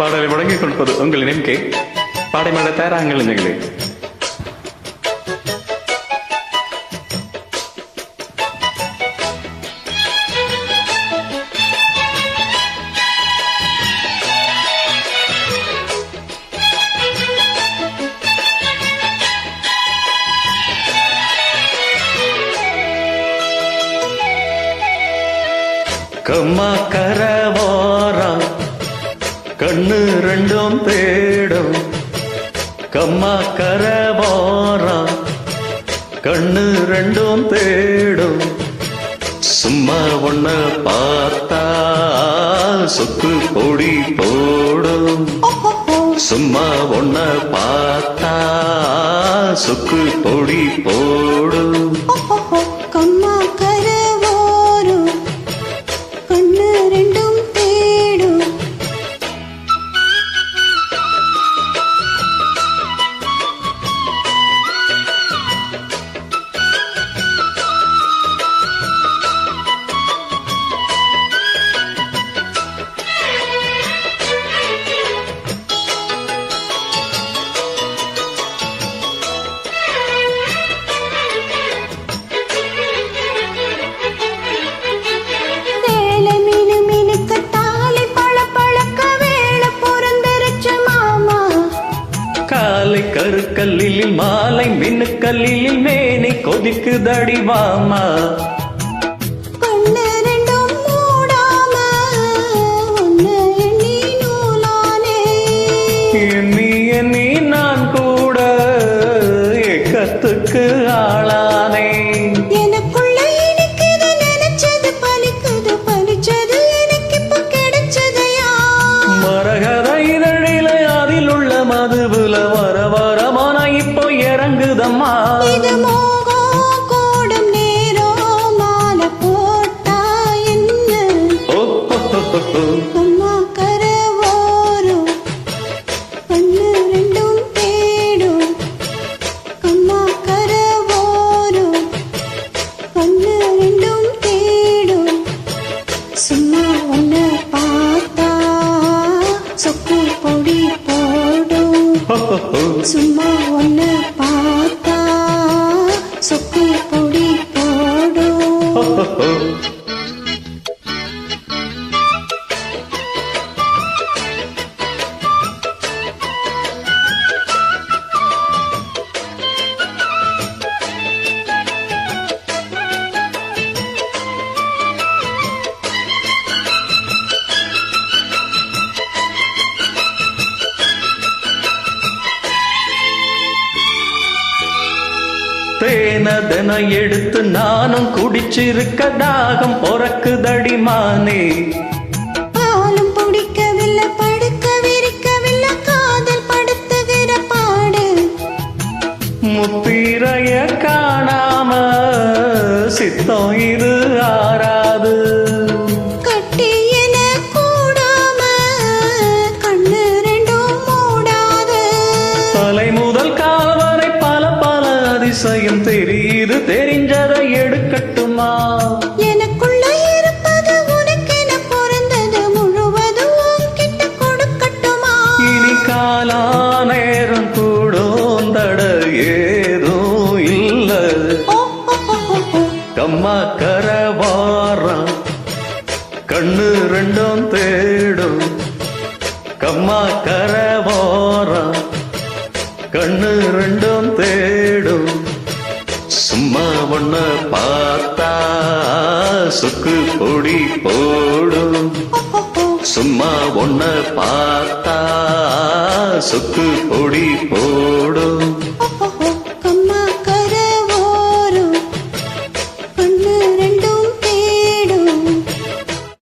பாடலை முடங்கிக் கொடுப்பது உங்கள் நினைக்கே பாடைமட தயாராங்கள் நிகழே கம்மா கரவாரம் கண்ணு ரெண்டும் தேடும் கம்மா கரவாரம் கண்ணு ரெண்டும் தேடும் சும்மா ஒன்ன பார்த்தா சொக்கு பொடி போடும் சும்மா ஒன்ன பார்த்தா சொக்கு பொடி போடும் கம்மா கரவாரம் கண்ணு ரெண்டும் தேடும் கருக்கல்லில் மாலை மின்னுக்கல்லில் மேனி கொதிக்கு தடிவாமா கண்ணு ரெண்டும் மூடாம உன்னை எண்ணி நூலானே எண்ணி எண்ணி நான் கூட ஏக்கத்துக்கு ஆளானே எனக்குள்ள இனிக்குது நினைச்சது பலிக்குது பலிச்சது எனக்கு இப்ப கிடைச்சதையா மரகத இதழில அதில் உள்ள மதுபுல வர வரமான இப்போ இறங்குதம்மா இது மோகம் கூடும் நேரம் மாலை போட்டா என்ன கம்மா கரவாரம் கண்ணு ரெண்டும் தேடும் கம்மா கரவாரம் கண்ணு ரெண்டும் தேடும் சும்மா ஒன்ன பார்த்தா சொக்கு பொடி போடும் சும்மா ஒன்ன பார்த்தா சொக்கு பொடி போடும் தேனதன எடுத்து நானும் குடிச்சிருக்க தாகம் பொறக்குதடிமானே பாலும் பிடிக்கவில்லை படுக்க விரிக்கவில்லை காதல் படுத்துகிற பாடு முத்திரைய காணாம சித்தம் இது ஆறாது கட்டி என கூடாம கண்ணு ரெண்டும் மூடாது தலை முதல் கால் வரை பல பல அதிசயம் தெரியுது தெரிஞ்சதை எடுக்கட்டுமா எனக்குள்ள இருப்பது உனக்கென பிறந்தது முழுவதும் உன்கிட்ட கொடுக்கட்டுமா இனி காலா நேரம் கூடும் தட ஏதும் இல்ல ஓ ஓ ஓ ஓ ஓ கம்மா கரவாரம் கண்ணு ரெண்டும் தேடும் கம்மா கரவாரம் கண்ணு ரெண்டும் தேடும் சும்மா ஒன்ன பார்த்தா சொக்கு பொடி போடும் சும்மா ஒன்ன பார்த்தா சொக்கு பொடி போடும்